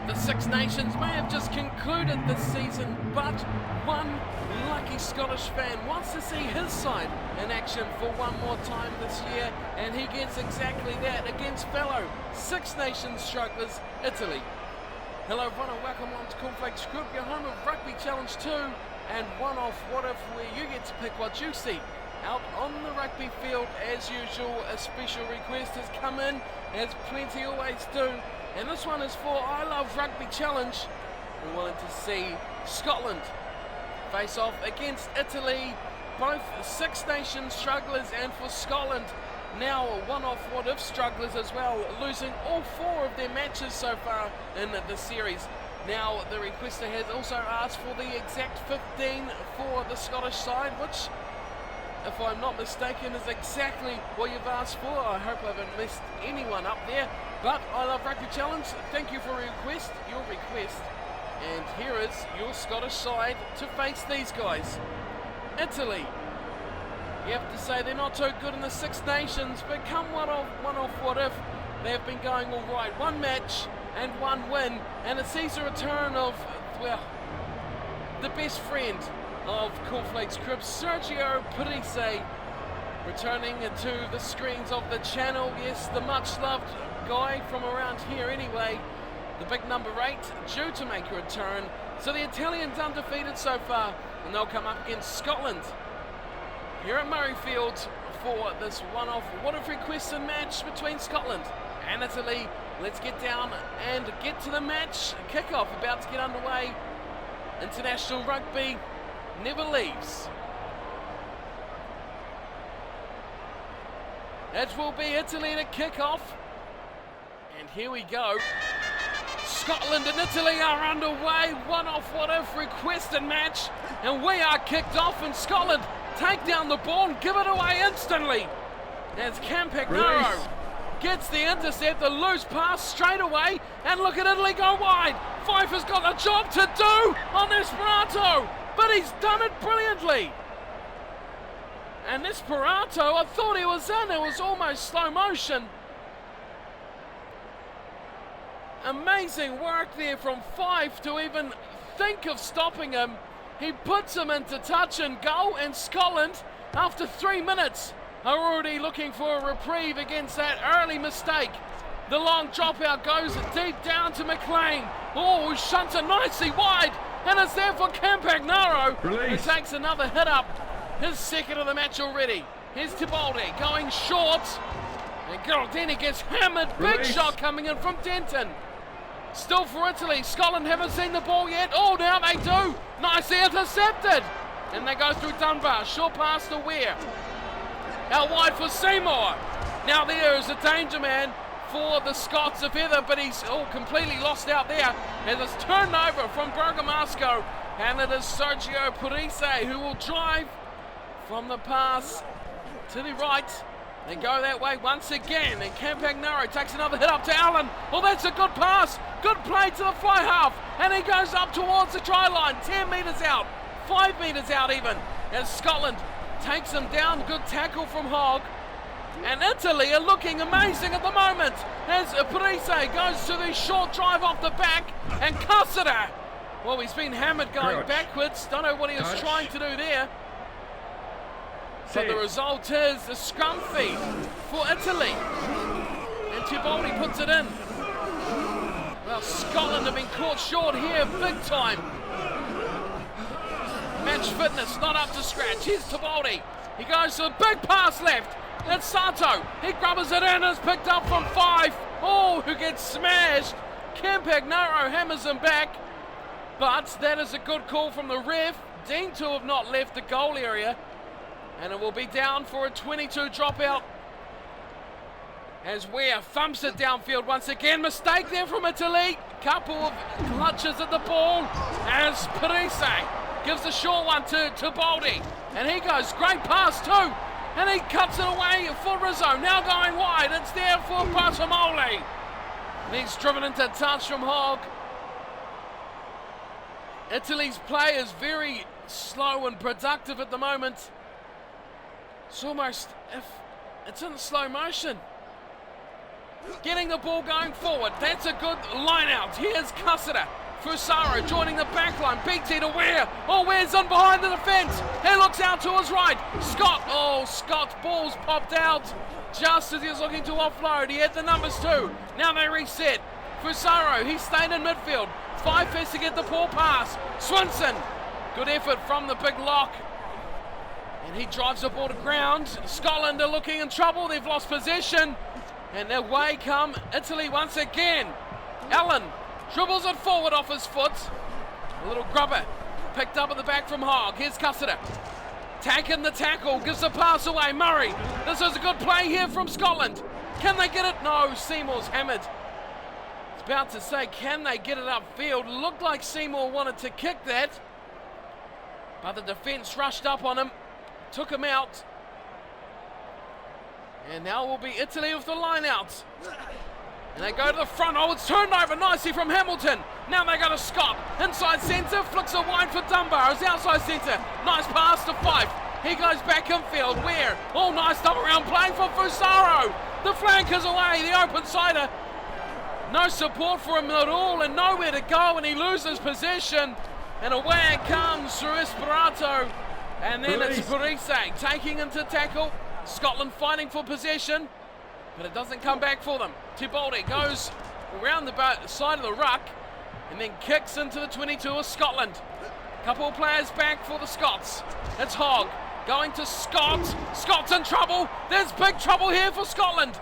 The Six Nations may have just concluded this season, but one lucky Scottish fan wants to see his side in action for one more time this year, and he gets exactly that against fellow Six Nations strugglers, Italy. Hello everyone and welcome on to Cornflakes Group, your home of Rugby Challenge 2 and One Off What If, where you get to pick what you see out on the rugby field. As usual, a special request has come in, as plenty always do, and this one is for I Love Rugby Challenge. We're willing to see Scotland face off against Italy, both Six Nations strugglers, and for Scotland now One Off What If strugglers as well, losing all 4 of their matches so far in the series. Now the requester has also asked for the exact 15 for the Scottish side, which, if I'm not mistaken, is exactly what you've asked for. I hope I haven't missed anyone up there. But I Love Rugby Challenge, thank you for your request. And here is your Scottish side to face these guys. Italy. You have to say they're not too good in the Six Nations, but come one off What If, they have been going all right. One match and one win, and it sees a return of, well, the best friend of Cornflakes Crib, Sergio Parise, returning to the screens of the channel. Yes, the much loved guy from around here anyway, the big number 8, due to make a return. So the Italians undefeated so far, and they'll come up against Scotland here at Murrayfield for this one-off What If requested match between Scotland and Italy. Let's get down and get to the match. Kickoff about to get underway. International rugby never leaves. It will be Italy to kick off. And here we go. Scotland and Italy are underway. One Off What If requested match. And we are kicked off, and Scotland take down the ball and give it away instantly. As Campagnaro gets the intercept, the loose pass straight away, and look at Italy go wide. Fife has got a job to do on Esperanto, but he's done it brilliantly. And Esperanto, I thought he was in, it was almost slow motion. Amazing work there from Fife to even think of stopping him. He puts him into touch and goal, and Scotland, after 3 minutes, are already looking for a reprieve against that early mistake. The long dropout goes deep down to McLean. Oh, who shunts it nicely wide, and it's there for Campagnaro. He takes another hit up, his second of the match already. Here's Tibaldi going short, and Geraldini gets hammered. Big shot coming in from Denton. Still for Italy. Scotland haven't seen the ball yet. Oh, now they do. Nicely intercepted. And they go through Dunbar. Short pass to Weir. Out wide for Seymour. Now there is a danger man for the Scots of Heather, but he's completely lost out there. And it's turned over from Bergamasco. And it is Sergio Parise who will drive from the pass to the right. They go that way once again, and Campagnaro takes another hit up to Allen. Oh, that's a good pass. Good play to the fly half. And he goes up towards the try line. 10 metres out. 5 metres out even. As Scotland takes him down. Good tackle from Hogg. And Italy are looking amazing at the moment. As Parise goes to the short drive off the back. And Cassida. Well, he's been hammered going backwards. Don't know what he was trying to do there. But the result is a scrum feed for Italy. And Tibaldi puts it in. Well, Scotland have been caught short here big time. Match fitness not up to scratch. Here's Tibaldi. He goes to a big pass left. It's Sato. He grubbers it in. It's picked up from Fife. Oh, who gets smashed. Campagnaro hammers him back. But that is a good call from the ref. Deemed to have not left the goal area. And it will be down for a 22 dropout. As Weir thumps it downfield once again. Mistake there from Italy. Couple of clutches at the ball. As Parise gives the short one to Tibaldi. And he goes, great pass too. And he cuts it away for Rizzo. Now going wide. It's there for Bartomoli. And he's driven into touch from Hogg. Italy's play is very slow and productive at the moment. It's almost if it's in slow motion. getting the ball going forward. That's a good line out. Here's Cussiter. Fusaro joining the back line. BT to Ware. Oh, Ware's in behind the defence. He looks out to his right. Scott. Oh, Scott's ball's popped out just as he was looking to offload. He had the numbers too. Now they reset. Fusaro, he stayed in midfield. Fife has to get the ball pass. Swinson. Good effort from the big lock. And he drives the ball to ground. Scotland are looking in trouble. They've lost possession. And away come Italy once again. Allen dribbles it forward off his foot. A little grubber. Picked up at the back from Hogg. Here's Cussiter. Taking the tackle. Gives the pass away. Murray. This is a good play here from Scotland. Can they get it? No. Seymour's hammered. It's about to say, can they get it upfield? Looked like Seymour wanted to kick that. But the defence rushed up on him. Took him out. And now will be Italy with the line out. And they go to the front. Oh, it's turned over nicely from Hamilton. Now they go to Scott. Inside centre. Flicks it wide for Dunbar. It's outside centre. Nice pass to Fife. He goes back infield. Where? Oh, nice double round playing for Fusaro. The flank is away. The open sider. No support for him at all and nowhere to go. And he loses possession. And away it comes through Esperato. And then it's Parise taking him to tackle. Scotland fighting for possession. But it doesn't come back for them. Tibaldi goes around the side of the ruck and then kicks into the 22 of Scotland. Couple of players back for the Scots. It's Hogg going to Scott. Scott's in trouble. There's big trouble here for Scotland.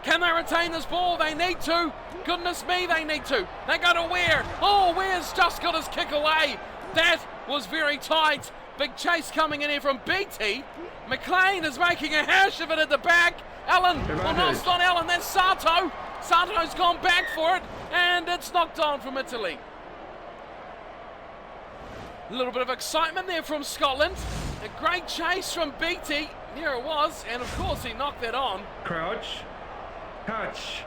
Can they retain this ball? They need to. Goodness me, they need to. They go to Ware. Oh, Ware's just got his kick away. That was very tight. Big chase coming in here from BT. McLean is making a hash of it at the back. Allen, well, no, it's not Allen, that's Sato. Sato's gone back for it, and it's knocked on from Italy. A little bit of excitement there from Scotland. A great chase from BT. Here it was, and of course he knocked that on. Crouch. Touch.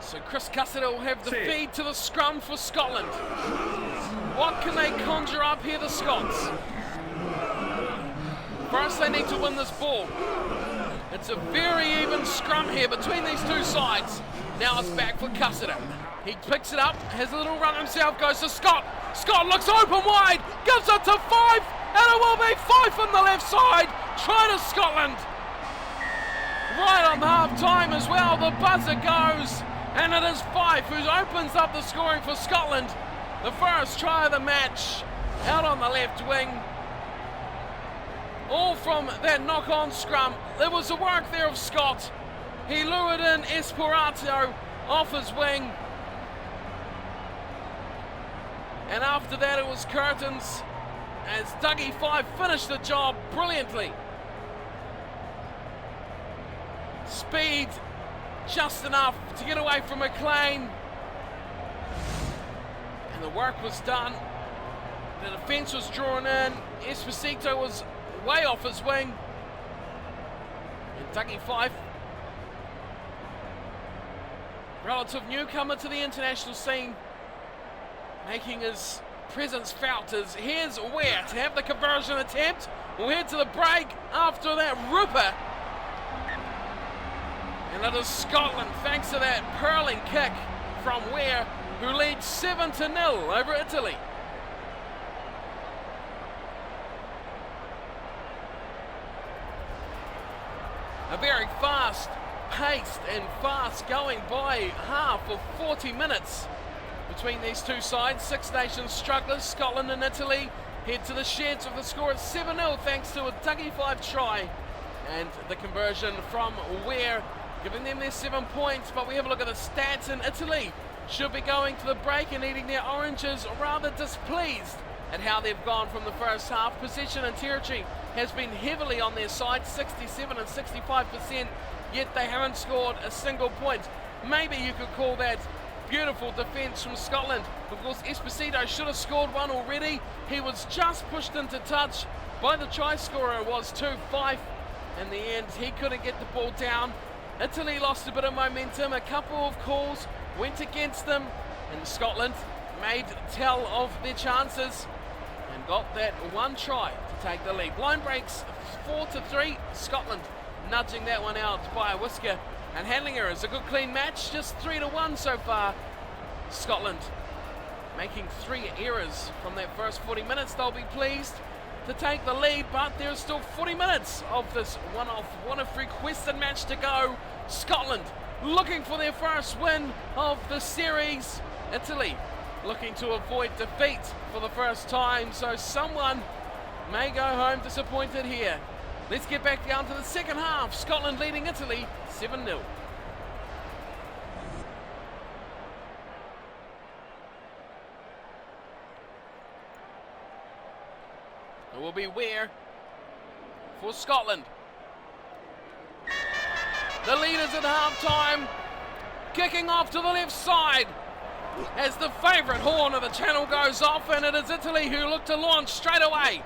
So Chris Cussiter will have the feed to the scrum for Scotland. What can they conjure up here, the Scots? First, they need to win this ball. It's a very even scrum here between these two sides. Now it's back for Cussiter. He picks it up, has a little run himself, goes to Scott. Scott looks open wide, gives it to Fife, and it will be Fife on the left side. Try to Scotland. Right on the half time as well, the buzzer goes, and it is Fife who opens up the scoring for Scotland. The first try of the match, out on the left wing. All from that knock-on scrum. There was the work there of Scott. He lured in Esperato off his wing. And after that it was curtains as Dougie Fife finished the job brilliantly. Speed just enough to get away from McLean. And the work was done. The defence was drawn in. Esposito was way off his wing. And Dougie Fife, relative newcomer to the international scene, making his presence felt. As here's Ware to have the conversion attempt. We'll head to the break after that ripper. And it is Scotland, thanks to that purling kick from Ware, who leads 7-0 over Italy. A very fast-paced and fast-going by half of 40 minutes between these two sides. Six Nations strugglers, Scotland and Italy, head to the sheds with the score at 7-0 thanks to a Dougie Fife try and the conversion from Ware, giving them their 7 points. But we have a look at the stats, and Italy should be going to the break and eating their oranges, rather displeased at how they've gone from the first half. Possession and territory has been heavily on their side, 67 and 65%, yet they haven't scored a single point. Maybe you could call that beautiful defence from Scotland. Of course, Esposito should have scored one already. He was just pushed into touch by the try scorer, was 2-5. In the end, he couldn't get the ball down. Italy lost a bit of momentum. A couple of calls went against them, and Scotland made tell of their chances and got that one try to take the lead. Line breaks 4-3. Scotland nudging that one out by a whisker. And handling errors, a good clean match, just 3-1 so far. Scotland making 3 errors from that first 40 minutes. They'll be pleased to take the lead, but there's still 40 minutes of this one-off requested match to go. Scotland looking for their first win of the series. Italy looking to avoid defeat for the first time, so someone may go home disappointed here. Let's get back down to the second half. Scotland leading Italy 7-0. It will be Weir for Scotland. The leaders at half-time, kicking off to the left side as the favourite horn of the channel goes off, and it is Italy who look to launch straight away.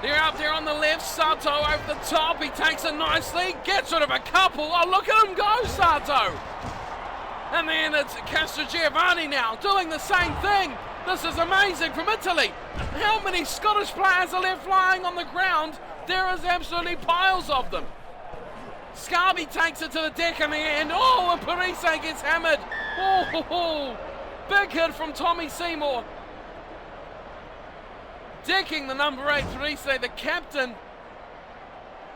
They're out there on the left, Sato over the top, he takes it nicely, gets rid of a couple, oh look at him go, Sato! And then it's Castrogiovanni now doing the same thing. This is amazing from Italy. How many Scottish players are left lying on the ground? There is absolutely piles of them. Scarby takes it to the deck in the end. Oh, and Parise gets hammered. Oh, big hit from Tommy Seymour. Decking the number 8, Parise, the captain,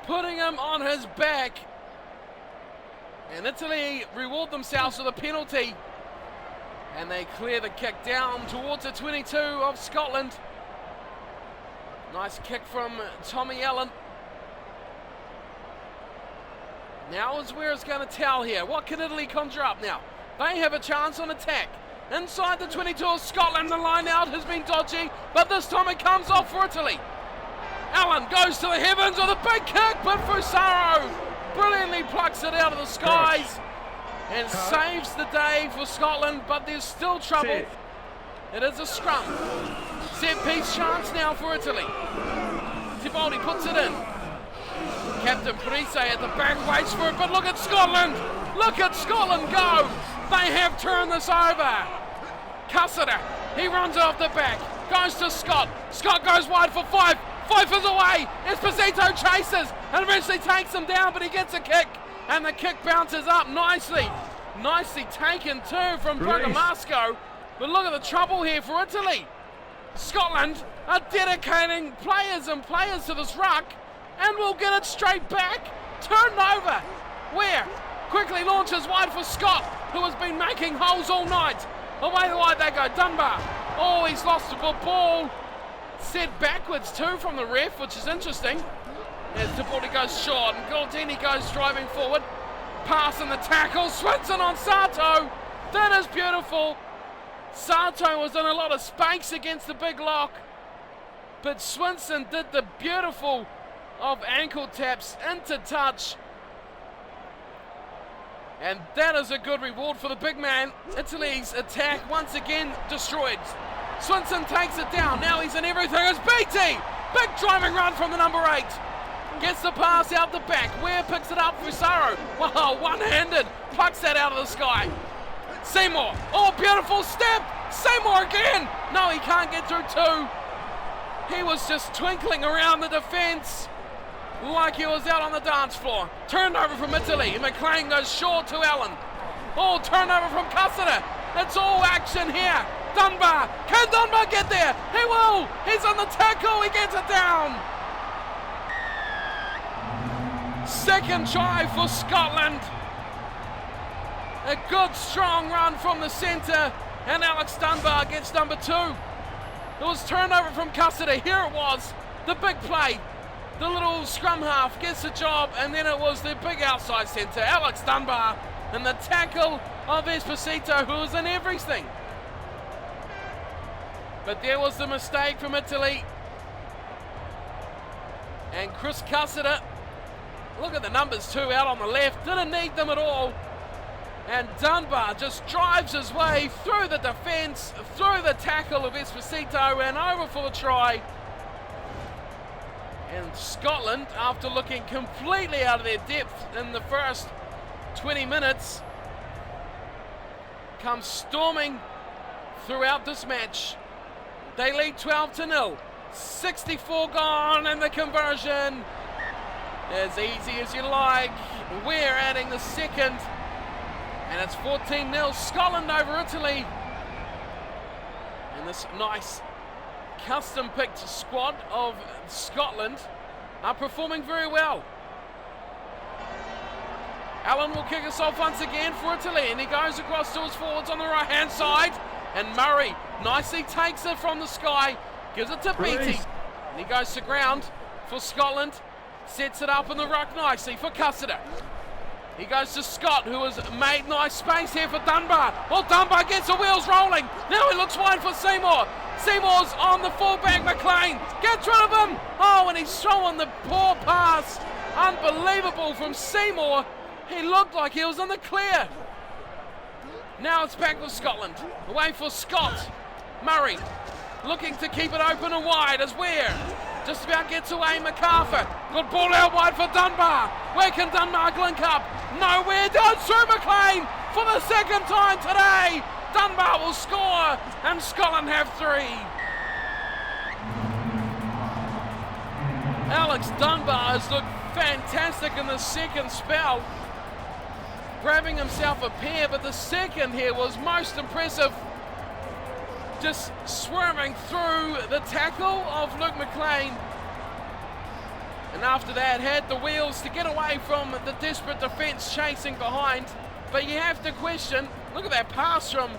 putting him on his back. And Italy reward themselves with a penalty. And they clear the kick down towards the 22 of Scotland. Nice kick from Tommy Allen. Now is where it's going to tell here. What can Italy conjure up now? They have a chance on attack. Inside the 22 of Scotland, the line out has been dodgy, but this time it comes off for Italy. Allen goes to the heavens with a big kick, but Fusaro brilliantly plucks it out of the skies and saves the day for Scotland, but there's still trouble. It is a scrum. Set piece chance now for Italy. Tibaldi puts it in. Captain Parise at the back waits for it, but look at Scotland! Look at Scotland go! They have turned this over. Cassida, he runs off the back, goes to Scott. Scott goes wide for Fife. Fife is away. Esposito chases and eventually takes him down, but he gets a kick. And the kick bounces up nicely. Nicely taken too from Bergamasco. But look at the trouble here for Italy. Scotland are dedicating players and players to this ruck and will get it straight back. Turned over. Where? Quickly launches wide for Scott, who has been making holes all night. Away the wide they go. Dunbar. Oh, he's lost the ball. Set backwards too from the ref, which is interesting. As Tibaldi goes short and Galdini goes driving forward. Pass and the tackle. Swinson on Sato. That is beautiful. Sato was in a lot of space against the big lock, but Swinson did the beautiful of ankle taps into touch. And that is a good reward for the big man. Italy's attack once again destroyed. Swinson takes it down. Now he's in everything. It's BT. Big driving run from the number 8. Gets the pass out the back. Ware picks it up for Fusaro. Wow, one-handed. Plucks that out of the sky. Seymour. Oh, beautiful step. Seymour again. No, he can't get through 2. He was just twinkling around the defence like he was out on the dance floor. Turnover from Italy. McLean goes short to Allen. Oh, turnover from Cassida. It's all action here. Dunbar. Can Dunbar get there? He will. He's on the tackle. He gets it down. Second try for Scotland. A good strong run from the centre, and Alex Dunbar gets number 2. It was turnover from Cassida. Here it was, the big play. The little scrum half gets the job, and then it was the big outside centre, Alex Dunbar, and the tackle of Esposito, who was in everything. But there was the mistake from Italy. And Chris Cassida, look at the numbers too, out on the left, didn't need them at all. And Dunbar just drives his way through the defence, through the tackle of Esposito, and over for the try. And Scotland, after looking completely out of their depth in the first 20 minutes, come storming throughout this match. They lead 12-0. 64 gone, and the conversion as easy as you like. We're adding the second, and it's 14-0 Scotland over Italy. And this nice custom-picked squad of Scotland are performing very well. Allen will kick us off once again for Italy, and he goes across to his forwards on the right-hand side. And Murray nicely takes it from the sky, gives it to Beattie. And he goes to ground for Scotland, sets it up in the ruck nicely for Cussiter. He goes to Scott, who has made nice space here for Dunbar. Well, Dunbar gets the wheels rolling. Now he looks wide for Seymour. Seymour's on the fullback, McLean. Gets rid of him. Oh, and he's throwing the poor pass. Unbelievable from Seymour. He looked like he was in the clear. Now it's back with Scotland. Away for Scott. Murray looking to keep it open and wide as Weir just about gets away. MacArthur. Good ball out wide for Dunbar. Where can Dunbar link up? Nowhere. Down through McLean for the second time today. Dunbar will score and Scotland have 3. Alex Dunbar has looked fantastic in the second spell, grabbing himself a pair, but the second here was most impressive. Just swarming through the tackle of Luke McLean. And after that had the wheels to get away from the desperate defence chasing behind. But you have to question, look at that pass from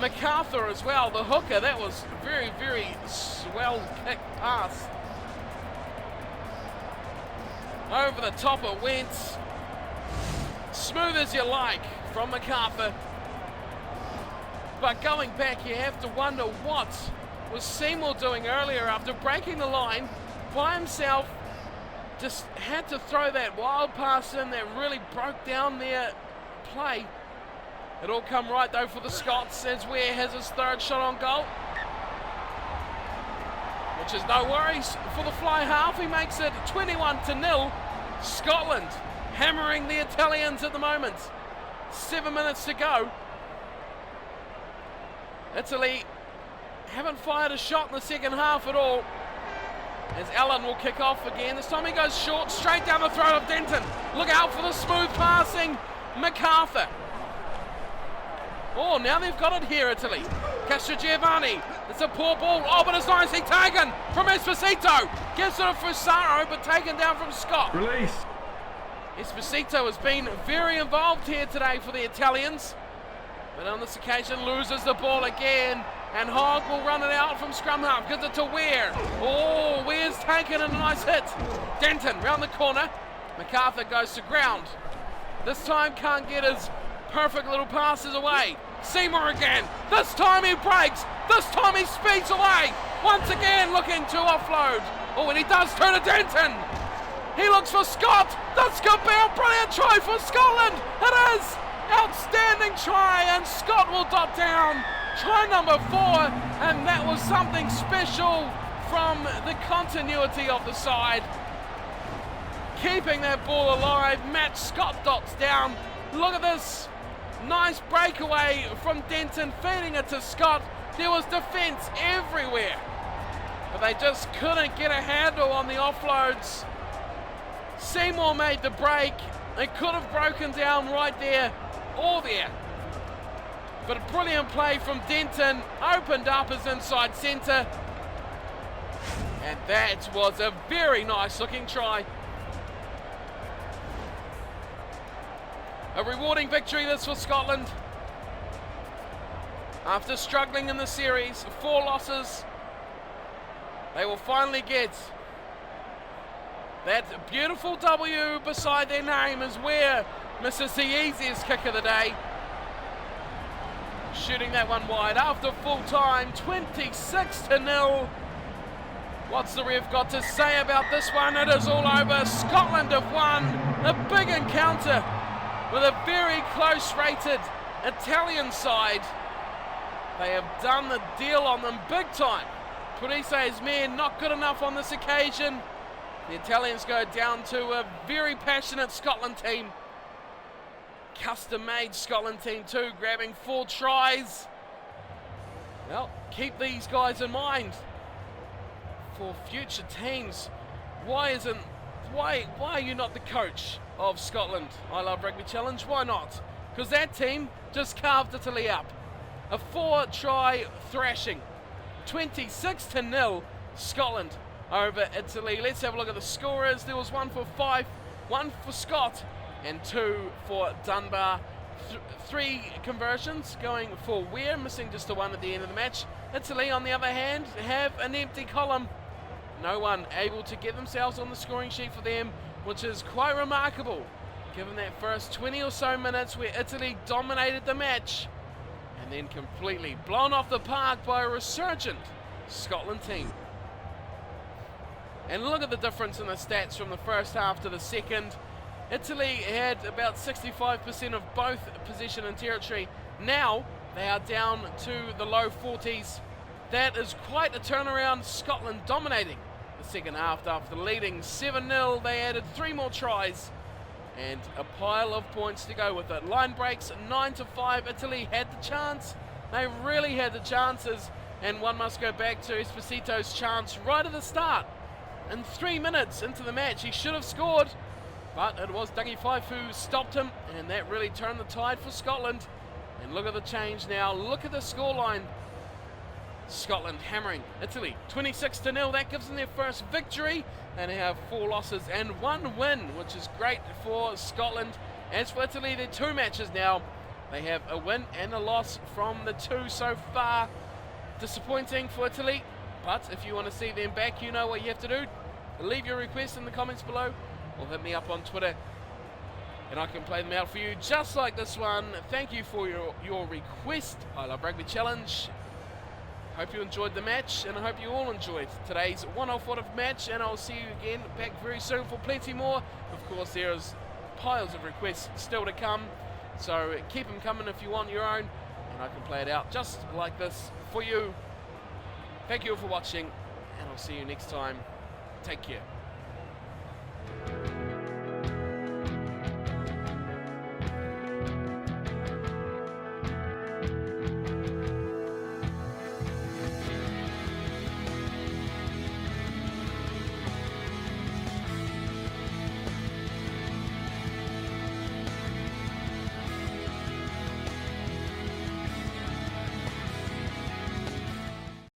MacArthur as well, the hooker. That was a very, very well kicked pass. Over the top it went. Smooth as you like from MacArthur. But going back, you have to wonder what was Seymour doing earlier after breaking the line by himself. Just had to throw that wild pass in that really broke down their play. It all come right though for the Scots as Weir has his third shot on goal, which is no worries for the fly half. He makes it 21-0. Scotland hammering the Italians at the moment. 7 minutes to go. Italy haven't fired a shot in the second half at all. As Allen will kick off again. This time he goes short, straight down the throat of Denton. Look out for the smooth passing MacArthur. Oh, now they've got it here, Italy. Castrogiovanni. It's a poor ball. Oh, but it's nicely taken from Esposito. Gives it to Fusaro, but taken down from Scott. Release. Esposito has been very involved here today for the Italians, but on this occasion loses the ball again, and Hogg will run it out from scrum half. Gives it to Weir. Oh, Weir's taken a nice hit. Denton round the corner. MacArthur goes to ground. This time can't get his perfect little passes away. Seymour again. This time he breaks. This time he speeds away. Once again looking to offload. Oh, and he does turn to Denton. He looks for Scott. This could be a brilliant try for Scotland. It is. Outstanding try, and Scott will dot down. Try number 4, and that was something special from the continuity of the side. Keeping that ball alive. Matt Scott dots down. Look at this. Nice breakaway from Denton, feeding it to Scott. There was defence everywhere, but they just couldn't get a handle on the offloads. Seymour made the break. They could have broken down right there or there. But a brilliant play from Denton, opened up his inside centre. And that was a very nice looking try. A rewarding victory this for Scotland. After struggling in the series, 4 losses, they will finally get that beautiful W beside their name as Weir misses the easiest kick of the day. Shooting that one wide after full time, 26-0. What's the ref got to say about this one? It is all over. Scotland have won a big encounter with a very close rated Italian side. They have done the deal on them big time. Purise's men not good enough on this occasion. The Italians go down to a very passionate Scotland team. Custom-made Scotland team too, grabbing 4 tries. Well, keep these guys in mind for future teams. Why isn't Why are you not the coach of Scotland? I Love Rugby Challenge. Why not? Because that team just carved Italy up. A 4-try thrashing. 26-0 Scotland over Italy. Let's have a look at the scorers. There was 1 for Fife, 1 for Scott, and 2 for Dunbar. 3 conversions going for Weir, missing just the 1 at the end of the match. Italy, on the other hand, have an empty column. No one able to get themselves on the scoring sheet for them, which is quite remarkable, given that first 20 or so minutes where Italy dominated the match, and then completely blown off the park by a resurgent Scotland team. And look at the difference in the stats from the first half to the second. Italy had about 65% of both possession and territory. Now they are down to the low 40s. That is quite a turnaround. Scotland dominating the second half after leading 7-0. They added 3 more tries and a pile of points to go with it. Line breaks 9-5. Italy had the chance. They really had the chances, and one must go back to Esposito's chance right at the start. In 3 minutes into the match, he should have scored, but it was Dougie Fife who stopped him, and that really turned the tide for Scotland. And look at the change now. Look at the scoreline. Scotland hammering Italy 26-0. That gives them their first victory. They have 4 losses and 1 win, which is great for Scotland. As for Italy, they're 2 matches now. They have a win and a loss from the 2 so far. Disappointing for Italy, but if you want to see them back, you know what you have to do. Leave your requests in the comments below, or hit me up on Twitter, and I can play them out for you just like this one. Thank you for your request. I Love Rugby Challenge. Hope you enjoyed the match, and I hope you all enjoyed today's one-off match, and I'll see you again back very soon for plenty more. Of course, there's piles of requests still to come, so keep them coming if you want your own, and I can play it out just like this for you. Thank you all for watching, and I'll see you next time. Take care.